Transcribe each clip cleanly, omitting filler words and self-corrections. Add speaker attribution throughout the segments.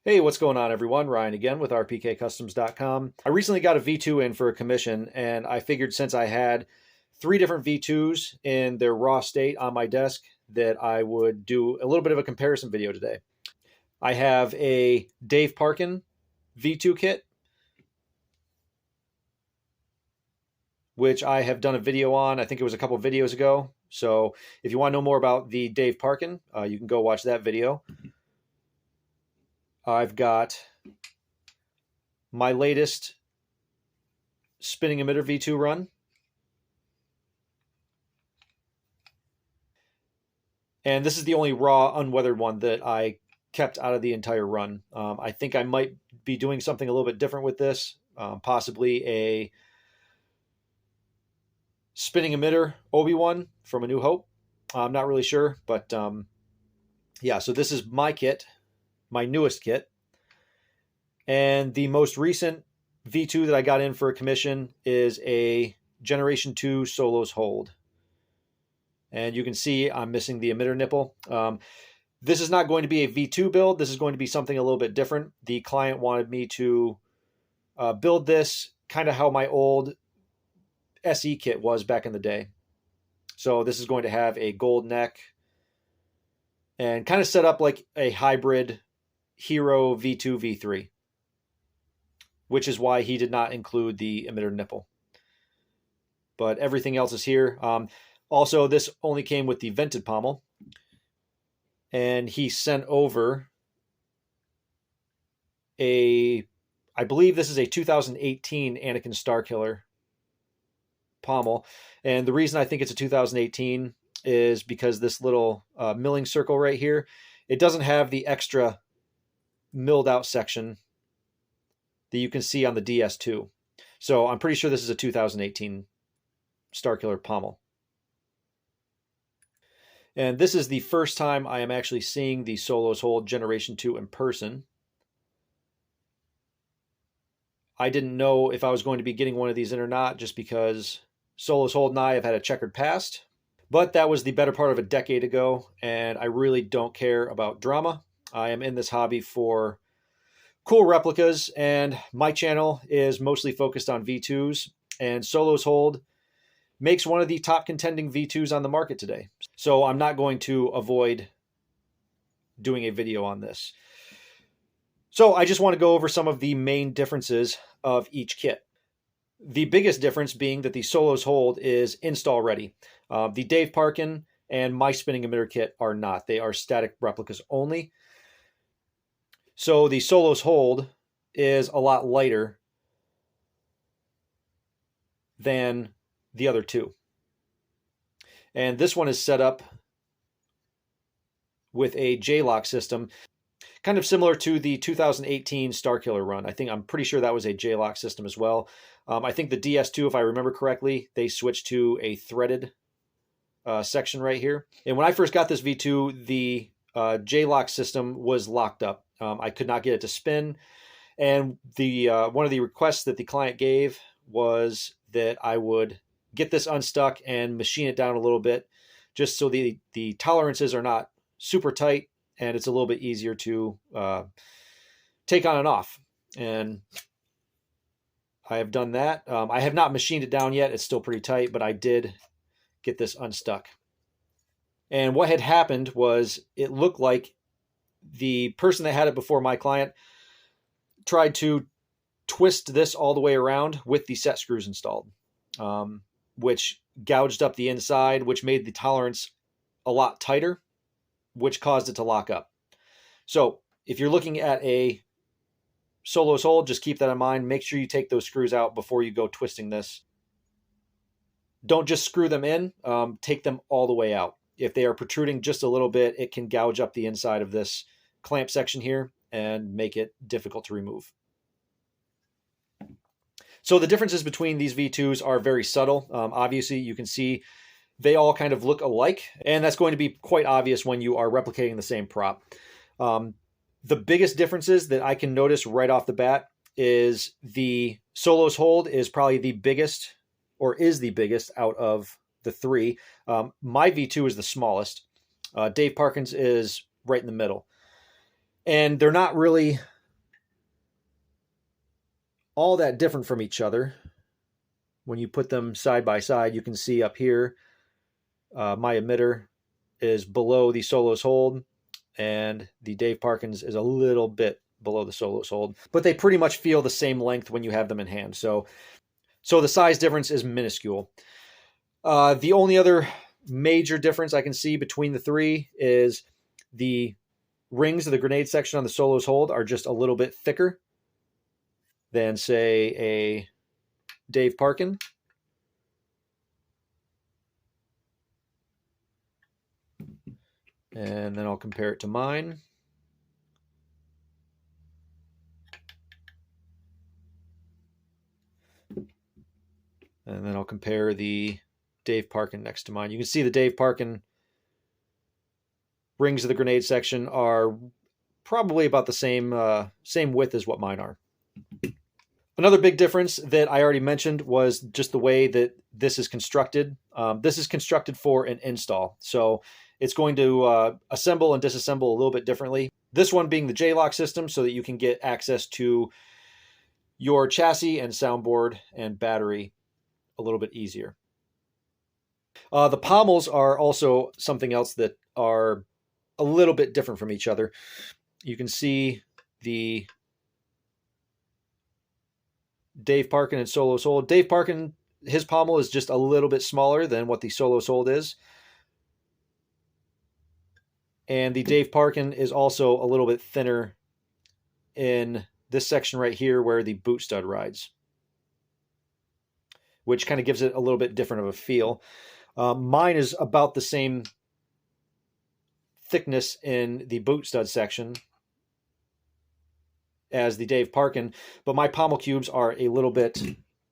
Speaker 1: Hey, what's going on, everyone? Ryan again with RPKcustoms.com. I recently got a V2 in for a commission, and I figured since I had three different V2s in their raw state on my desk that I would do a little bit of a comparison video today. I have a Dave Parkin V2 kit, which I have done a video on. I think it was a couple of videos ago. So if you want to know more about the Dave Parkin, you can go watch that video. I've got my latest spinning emitter V2 run. And this is the only raw, unweathered one that I kept out of the entire run. I think I might be doing something a little bit different with this, possibly a spinning emitter Obi-Wan from A New Hope. I'm not really sure, but yeah, so this is my kit, my newest kit. And the most recent V2 that I got in for a commission is a Generation 2 Solos Hold. And you can see I'm missing the emitter nipple. This is not going to be a V2 build. This is going to be something a little bit different. The client wanted me to build this kind of how my old SE kit was back in the day. So this is going to have a gold neck and kind of set up like a hybrid Hero V2, V3, which is why he did not include the emitter nipple. But everything else is here. Also, this only came with the vented pommel. And he sent over I believe this is a 2018 Anakin Starkiller pommel. And the reason I think it's a 2018 is because this little milling circle right here, it doesn't have the extra milled out section that you can see on the DS2. So I'm pretty sure this is a 2018 Starkiller pommel. And this is the first time I am actually seeing the Solos Hold Generation 2 in person. I didn't know if I was going to be getting one of these in or not, just because Solos Hold and I have had a checkered past. But that was the better part of a decade ago, and I really don't care about drama. I am in this hobby for cool replicas, and my channel is mostly focused on V2s, and Solos Hold makes one of the top contending V2s on the market today. So I'm not going to avoid doing a video on this. So I just want to go over some of the main differences of each kit. The biggest difference being that the Solos Hold is install ready. The Dave Parkin and my spinning emitter kit are not. They are static replicas only. So the Solos Hold is a lot lighter than the other two. And this one is set up with a J-lock system, kind of similar to the 2018 Starkiller run. I'm pretty sure that was a J-lock system as well. I think the DS2, if I remember correctly, they switched to a threaded section right here. And when I first got this V2, the J-lock system was locked up. I could not get it to spin. And the one of the requests that the client gave was that I would get this unstuck and machine it down a little bit, just so the tolerances are not super tight and it's a little bit easier to take on and off. And I have done that. I have not machined it down yet. It's still pretty tight, but I did get this unstuck. And what had happened was it looked like the person that had it before my client tried to twist this all the way around with the set screws installed, which gouged up the inside, which made the tolerance a lot tighter, which caused it to lock up. So if you're looking at a Solos Hold, just keep that in mind. Make sure you take those screws out before you go twisting this. Don't just screw them in, take them all the way out. If they are protruding just a little bit, it can gouge up the inside of this clamp section here and make it difficult to remove. So the differences between these V2s are very subtle. Obviously, you can see they all kind of look alike, and that's going to be quite obvious when you are replicating the same prop. The biggest differences that I can notice right off the bat is the Solos Hold is probably the biggest, or is the biggest out of the three. My V2 is the smallest. Dave Parkin's is right in the middle. And they're not really all that different from each other. When you put them side by side, you can see up here, my emitter is below the Solos Hold, and the Dave Parkin's is a little bit below the Solos Hold, but they pretty much feel the same length when you have them in hand. So the size difference is minuscule. The only other major difference I can see between the three is the rings of the grenade section on the Solos Hold are just a little bit thicker than, say, a Dave Parkin. And then I'll compare it to mine. And then I'll compare the Dave Parkin next to mine. You can see the Dave Parkin rings of the grenade section are probably about the same width as what mine are. Another big difference that I already mentioned was just the way that this is constructed. This is constructed for an install, so it's going to assemble and disassemble a little bit differently. This one being the J-Lock system, so that you can get access to your chassis and soundboard and battery a little bit easier. The pommels are also something else that are a little bit different from each other. You can see the Dave Parkin and Solos Hold. Dave Parkin, his pommel is just a little bit smaller than what the Solos Hold is. And the Dave Parkin is also a little bit thinner in this section right here where the boot stud rides, which kind of gives it a little bit different of a feel. Mine is about the same thickness in the boot stud section as the Dave Parkin, but my pommel cubes are a little bit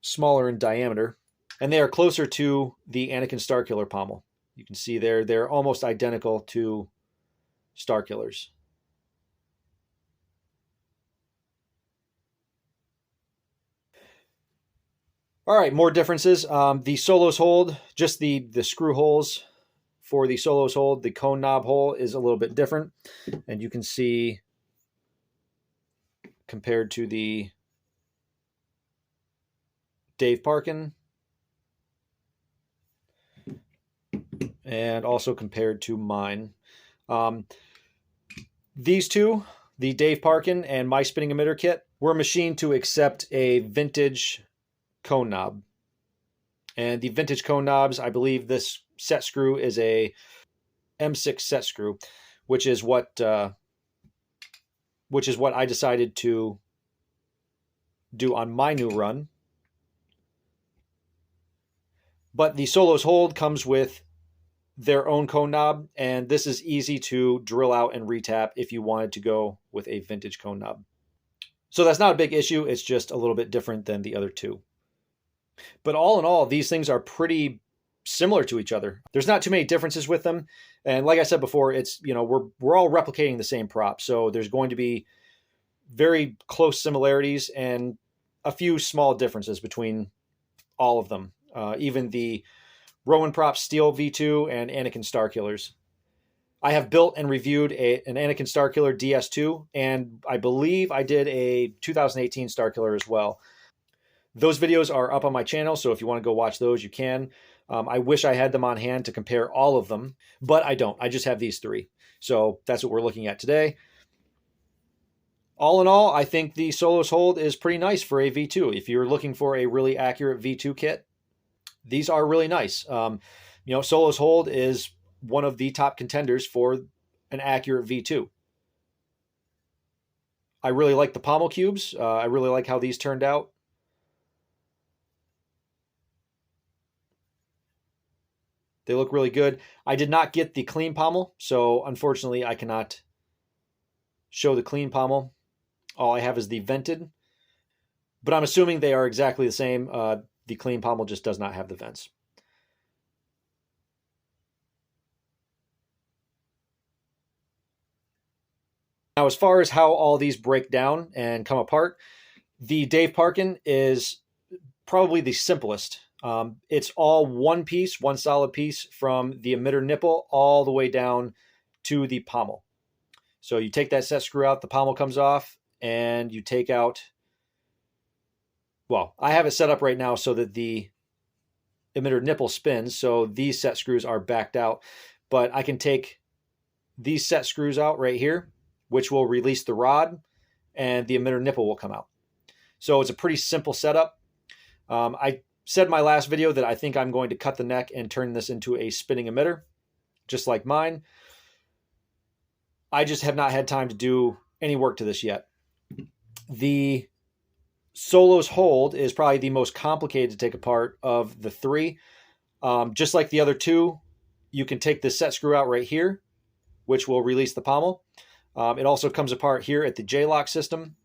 Speaker 1: smaller in diameter, and they are closer to the Anakin Starkiller pommel. You can see they're almost identical to Starkillers. All right, more differences. The Solos Hold, just the screw holes for the Solos Hold, the cone knob hole is a little bit different, and you can see compared to the Dave Parkin, and also compared to mine. These two, the Dave Parkin and my spinning emitter kit, were machined to accept a vintage cone knob. And the vintage cone knobs, I believe this set screw is a M6 set screw, which is what I decided to do on my new run. But the Solos Hold comes with their own cone knob, and this is easy to drill out and retap if you wanted to go with a vintage cone knob. So that's not a big issue. It's just a little bit different than the other two. But all in all, these things are pretty similar to each other. There's not too many differences with them. And like I said before, it's, we're all replicating the same prop. So there's going to be very close similarities and a few small differences between all of them. Even the Rowan Prop Steel V2 and Anakin Starkillers. I have built and reviewed an Anakin Starkiller DS2, and I believe I did a 2018 Starkiller as well. Those videos are up on my channel, so if you want to go watch those, you can. I wish I had them on hand to compare all of them, but I don't. I just have these three. So that's what we're looking at today. All in all, I think the Solos Hold is pretty nice for a V2. If you're looking for a really accurate V2 kit, these are really nice. Solos Hold is one of the top contenders for an accurate V2. I really like the pommel cubes. I really like how these turned out. They look really good. I did not get the clean pommel, so unfortunately I cannot show the clean pommel. All I have is the vented, but I'm assuming they are exactly the same. The clean pommel just does not have the vents. Now, as far as how all these break down and come apart, the Dave Parkin is probably the simplest. It's all one piece, one solid piece from the emitter nipple all the way down to the pommel. So you take that set screw out, the pommel comes off, and you take out, well, I have it set up right now so that the emitter nipple spins, so these set screws are backed out, but I can take these set screws out right here, which will release the rod, and the emitter nipple will come out. So it's a pretty simple setup. I said in my last video that I think I'm going to cut the neck and turn this into a spinning emitter, just like mine. I just have not had time to do any work to this yet. The Solos hold is probably the most complicated to take apart of the three. Just like the other two, you can take the set screw out right here, which will release the pommel. It also comes apart here at the J-lock system.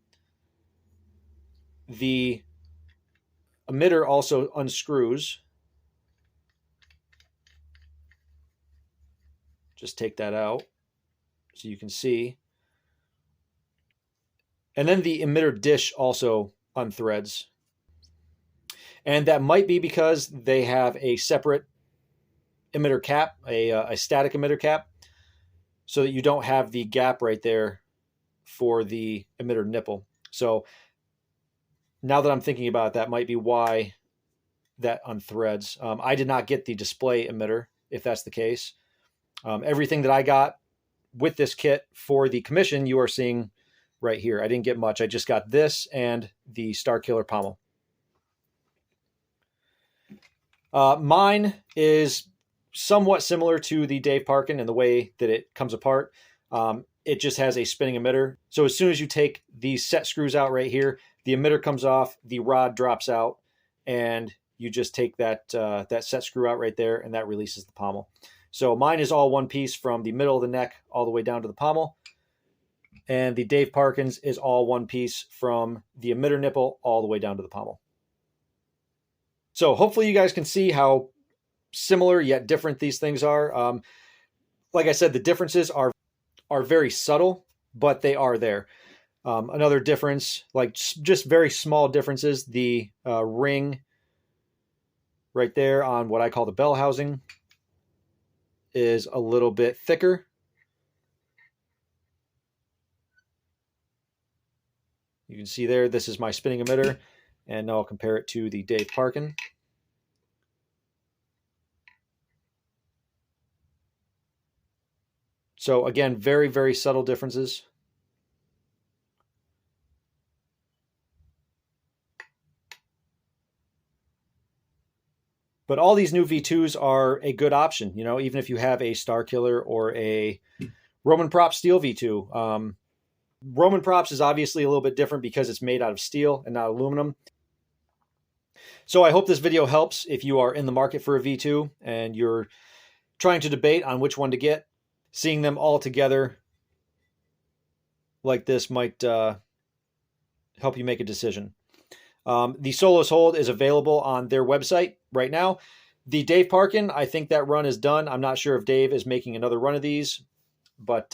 Speaker 1: The emitter also unscrews. Just take that out so you can see. And then the emitter dish also unthreads. And that might be because they have a separate emitter cap, a static emitter cap, so that you don't have the gap right there for the emitter nipple. So now that I'm thinking about it, that might be why that unthreads. I did not get the display emitter, if that's the case. Everything that I got with this kit for the commission, you are seeing right here. I didn't get much. I just got this and the Starkiller pommel. Mine is somewhat similar to the Dave Parkin in the way that it comes apart. It just has a spinning emitter. So as soon as you take these set screws out right here, the emitter comes off, the rod drops out, and you just take that, that set screw out right there, and that releases the pommel. So mine is all one piece from the middle of the neck all the way down to the pommel. And the Dave Parkin's is all one piece from the emitter nipple all the way down to the pommel. So hopefully you guys can see how similar yet different these things are. Like I said, the differences are very subtle, but they are there. Another difference, like just very small differences, the ring right there on what I call the bell housing is a little bit thicker. You can see there, this is my spinning emitter, and now I'll compare it to the Dave Parkin. So again, very, very subtle differences. But all these new V2s are a good option, you know, even if you have a Starkiller or a Roman Prop Steel V2. Roman Props is obviously a little bit different because it's made out of steel and not aluminum. So I hope this video helps if you are in the market for a V2 and you're trying to debate on which one to get. Seeing them all together like this might help you make a decision. The Solos hold is available on their website right now. The Dave Parkin, I think that run is done. I'm not sure if Dave is making another run of these, but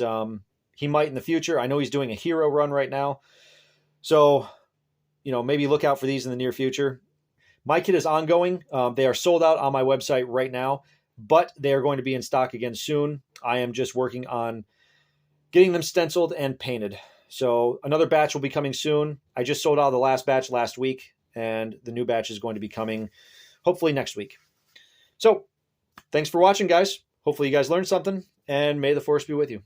Speaker 1: he might in the future. I know he's doing a hero run right now. So, you know, maybe look out for these in the near future. My kit is ongoing. They are sold out on my website right now, but they are going to be in stock again soon. I am just working on getting them stenciled and painted. So another batch will be coming soon. I just sold out the last batch last week, and the new batch is going to be coming hopefully next week. So thanks for watching, guys. Hopefully you guys learned something, and may the force be with you.